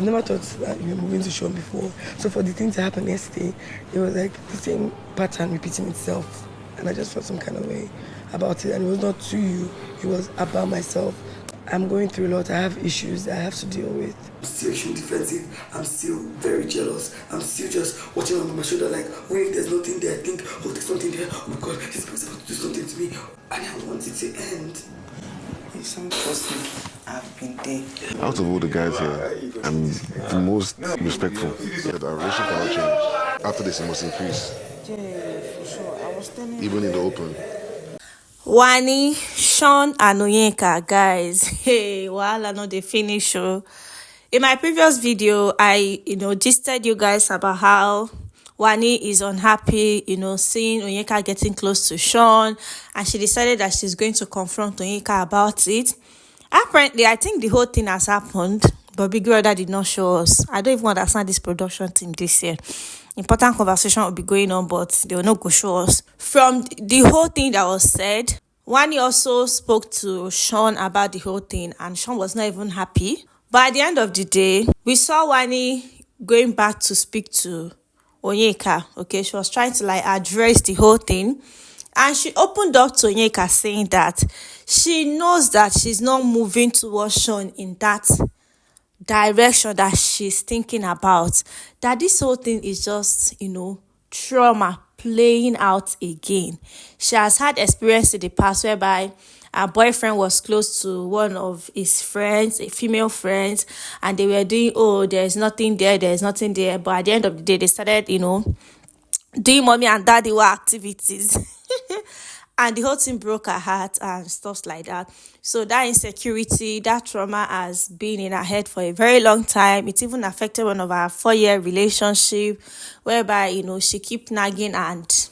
I've never thought that you were moving to Shaun before. So for the thing to happen yesterday, it was like the same pattern repeating itself. And I just felt some kind of way about it. And it was not to you, it was about myself. I'm going through a lot. I have issues that I have to deal with. I'm still extremely defensive. I'm still very jealous. I'm still just watching over my shoulder like, when if there's nothing there, I think, oh, there's something there. Oh my God, this person's about to do something to me. And I want it to end. Some person I've been there. Out of all the guys here, I'm the most respectful. That our relationship cannot change. After this, it must increase. Yeah, for sure. I was telling you. Even in the open. Wanni, Shaun, and Onyeka, guys. Hey, wahala no dey finish. Oh. In my previous video, I gisted you guys about how Wanni is unhappy, seeing Onyeka getting close to Shaun, and she decided that she's going to confront Onyeka about it. Apparently, I think the whole thing has happened, but Big Brother did not show us. I don't even understand this production team this year. Important conversation will be going on, but they will not go show us. From the whole thing that was said, Wanni also spoke to Shaun about the whole thing, and Shaun was not even happy. But at the end of the day, we saw Wanni going back to speak to Onyeka. Okay, she was trying to address the whole thing, and she opened up to Onyeka saying that she knows that she's not moving towards Shaun in that direction that she's thinking about, that this whole thing is just trauma playing out again. She has had experience in the past whereby her boyfriend was close to one of his friends, a female friend, and they were doing, oh, there's nothing there, but at the end of the day they started doing mommy and daddy work activities. And the whole thing broke her heart and stuff like that. So that insecurity, that trauma has been in her head for a very long time. It even affected one of our 4-year relationship, whereby, she kept nagging and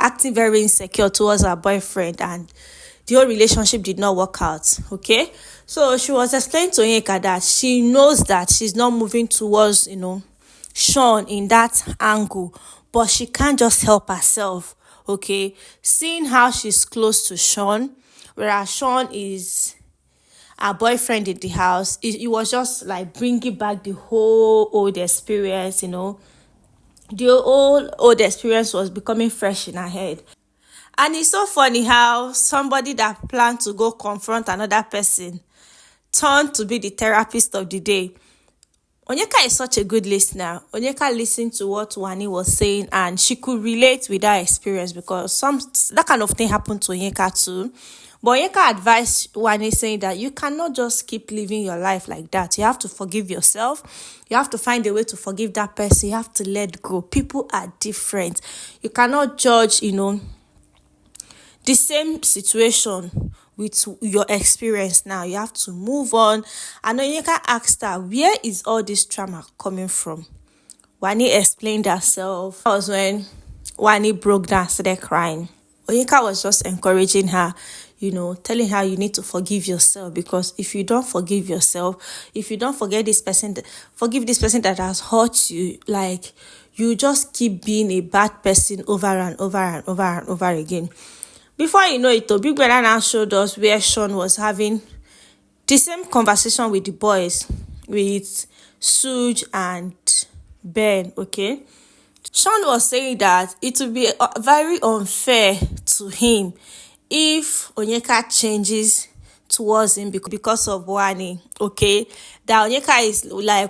acting very insecure towards her boyfriend, and the whole relationship did not work out, okay? So she was explaining to Onyeka that she knows that she's not moving towards, Shaun in that angle, but she can't just help herself. Okay, seeing how she's close to Shaun, whereas Shaun is her boyfriend in the house, it was just bringing back the whole old experience, The whole old experience was becoming fresh in her head. And it's so funny how somebody that planned to go confront another person turned to be the therapist of the day. Onyeka is such a good listener. Onyeka listened to what Wanni was saying, and she could relate with that experience because that kind of thing happened to Onyeka too. But Onyeka advised Wanni saying that you cannot just keep living your life like that. You have to forgive yourself. You have to find a way to forgive that person. You have to let go. People are different. You cannot judge, the same situation with your experience now. You have to move on. And Onyeka asked her, where is all this trauma coming from? Wanni explained herself. That was when Wanni broke down, started crying. Onyeka was just encouraging her, telling her you need to forgive yourself, because if you don't forgive yourself, if you don't forgive this person that has hurt you, you just keep being a bad person over and over and over and over again. Before you know it, Big Brother now showed us where Shaun was having the same conversation with the boys, with Suj and Ben, okay? Shaun was saying that it would be very unfair to him if Onyeka changes towards him because of Wanni, okay? That Onyeka is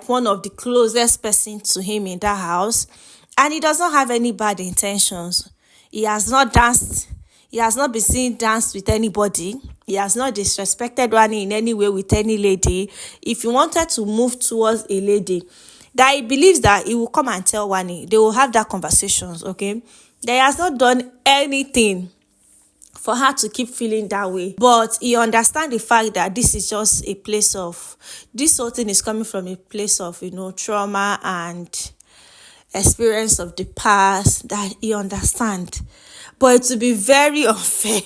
one of the closest person to him in that house, and he does not have any bad intentions. He has not been seen dance with anybody. He has not disrespected Wanni in any way with any lady. If he wanted to move towards a lady, that he believes that he will come and tell Wanni. They will have that conversations, okay? That he has not done anything for her to keep feeling that way. But he understands the fact that this is just this whole thing is coming from a place of, trauma and experience of the past, that he understands. But it would be very unfair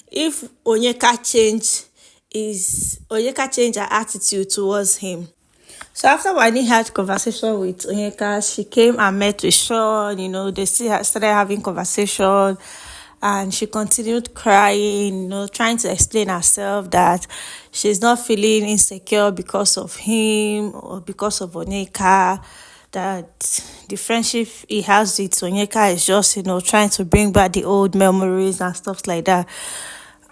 if Onyeka changed her attitude towards him. So after Wanni had conversation with Onyeka, she came and met with Shaun. They still started having conversation, and she continued crying, trying to explain herself that she's not feeling insecure because of him or because of Onyeka, that the friendship he has with Onyeka is just, trying to bring back the old memories and stuff like that.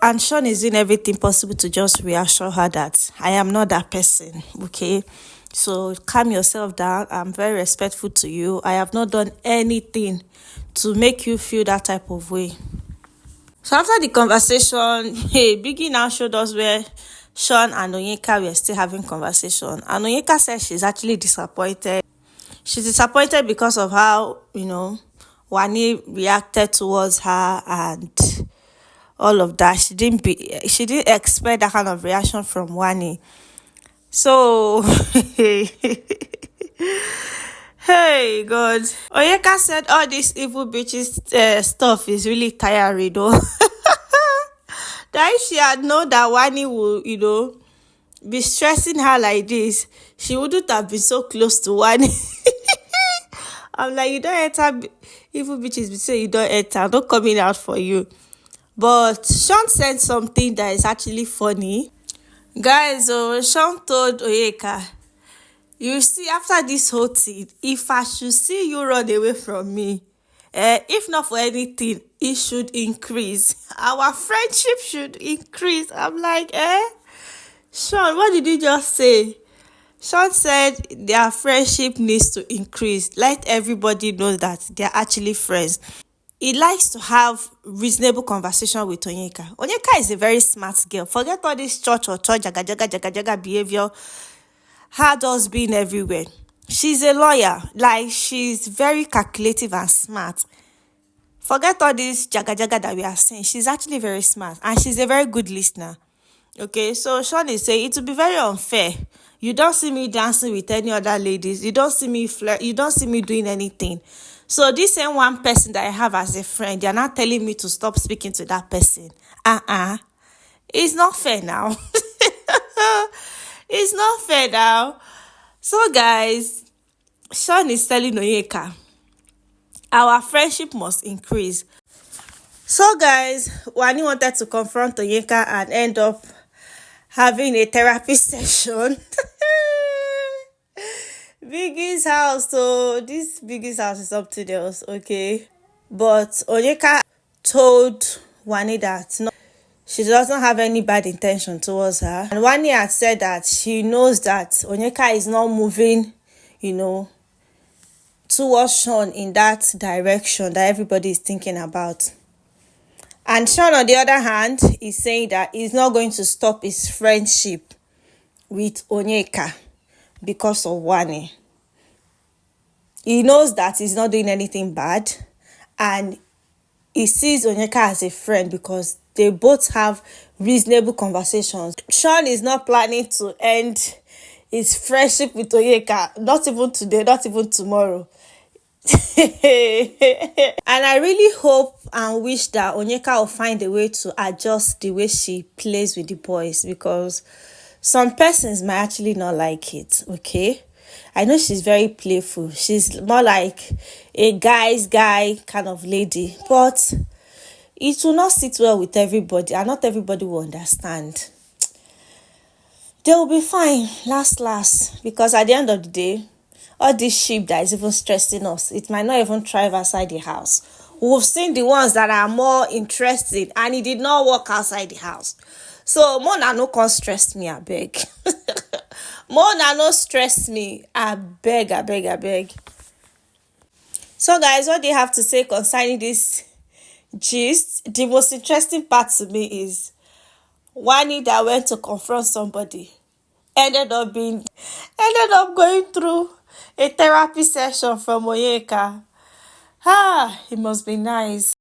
And Shaun is doing everything possible to just reassure her that I am not that person, okay? So calm yourself down. I'm very respectful to you. I have not done anything to make you feel that type of way. So after the conversation, Biggie now showed us where Shaun and Onyeka were still having conversation. And Onyeka said she's actually disappointed. She's disappointed because of how, Wanni reacted towards her and all of that. She didn't expect that kind of reaction from Wanni. So hey God. Onyeka said all this evil bitches stuff is really tiring though. That if she had known that Wanni would, be stressing her like this, she wouldn't have been so close to Wanni. I'm like, you don't enter evil bitches, but say you don't enter, I'm not coming out for you. But Shaun said something that is actually funny. Guys, Shaun told Onyeka, you see, after this whole thing, if I should see you run away from me, if not for anything, it should increase. Our friendship should increase. I'm like, Shaun, what did you just say? Shaun said their friendship needs to increase. Let everybody know that they're actually friends. He likes to have reasonable conversation with Onyeka. Onyeka is a very smart girl. Forget all this church or church, jaga behavior. Her does being everywhere. She's a lawyer. Like, she's very calculative and smart. Forget all this jaga that we are saying. She's actually very smart. And she's a very good listener. Okay, so Shaun is saying it will be very unfair. You don't see me dancing with any other ladies. You don't see me flirt. You don't see me doing anything. So this same one person that I have as a friend, you're not telling me to stop speaking to that person. It's not fair now. It's not fair now. So guys, Shaun is telling Onyeka, our friendship must increase. So guys, Wanni wanted to confront Onyeka and end up having a therapy session. Biggie's house, so this Biggie's house is up to else, okay? But Onyeka told Wanni that no, she doesn't have any bad intention towards her. And Wanni had said that she knows that Onyeka is not moving, towards Shaun in that direction that everybody is thinking about. And Shaun, on the other hand, is saying that he's not going to stop his friendship with Onyeka because of Wanni. He knows that he's not doing anything bad, and he sees Onyeka as a friend because they both have reasonable conversations. Shaun is not planning to end his friendship with Onyeka, not even today, not even tomorrow. And I really hope and wish that Onyeka will find a way to adjust the way she plays with the boys, because some persons might actually not like it, okay? I know she's very playful. She's more like a guy's guy kind of lady, but it will not sit well with everybody, and not everybody will understand. They will be fine, last, because at the end of the day, all this sheep that is even stressing us, it might not even thrive outside the house. We've seen the ones that are more interesting, and it did not work outside the house. So, Mona no come stress me, I beg. Mona no stress me, I beg. So, guys, what do you have to say concerning this gist? The most interesting part to me is Wanni that went to confront somebody ended up going through a therapy session from Onyeka. It must be nice.